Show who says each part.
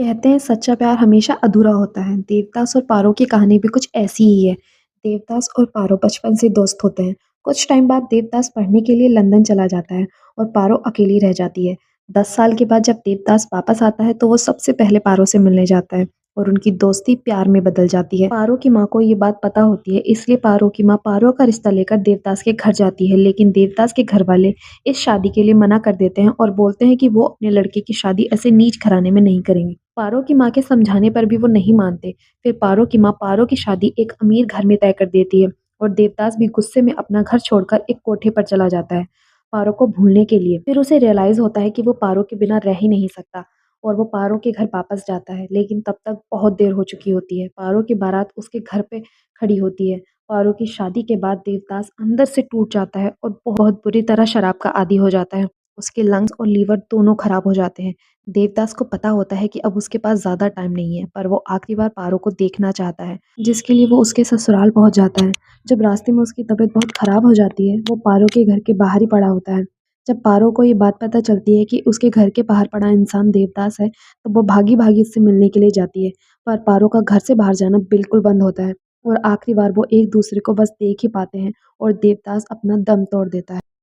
Speaker 1: कहते हैं सच्चा प्यार हमेशा अधूरा होता है। देवदास और पारो की कहानी भी कुछ ऐसी ही है। देवदास और पारो बचपन से दोस्त होते हैं। कुछ टाइम बाद देवदास पढ़ने के लिए लंदन चला जाता है और पारो अकेली रह जाती है। 10 साल के बाद जब देवदास वापस आता है तो वो सबसे पहले पारो से मिलने जाता है और उनकी दोस्ती प्यार में बदल जाती है। पारो की माँ को ये बात पता होती है, इसलिए पारो की माँ पारो का रिश्ता लेकर देवदास के घर जाती है, लेकिन देवदास के घर वाले इस शादी के लिए मना कर देते हैं और बोलते हैं कि वो अपने लड़के की शादी ऐसे नीच घराने में नहीं करेंगे। पारो की माँ के समझाने पर भी वो नहीं मानते। फिर पारो की माँ पारो की शादी एक अमीर घर में तय कर देती है और देवदास भी गुस्से में अपना घर छोड़कर एक कोठे पर चला जाता है, पारो को भूलने के लिए। फिर उसे रियलाइज़ होता है कि वो पारो के बिना रह ही नहीं सकता और वो पारो के घर वापस जाता है, लेकिन तब तक बहुत देर हो चुकी होती है। पारो की बारात उसके घर पे खड़ी होती है। पारो की शादी के बाद देवदास अंदर से टूट जाता है और बहुत बुरी तरह शराब का आदी हो जाता है। उसके लंग्स और लीवर दोनों खराब हो जाते हैं। देवदास को पता होता है कि अब उसके पास ज़्यादा टाइम नहीं है, पर वो आखिरी बार पारो को देखना चाहता है, जिसके लिए वो उसके ससुराल पहुंच जाता है। जब रास्ते में उसकी तबीयत बहुत खराब हो जाती है, वो पारो के घर के बाहर ही पड़ा होता है। जब पारो को ये बात पता चलती है कि उसके घर के बाहर पड़ा इंसान देवदास है, तो वो भागी-भागी उससे मिलने के लिए जाती है, पर पारो का घर से बाहर जाना बिल्कुल बंद होता है और आखिरी बार वो एक दूसरे को बस देख ही पाते हैं और देवदास अपना दम तोड़ देता है।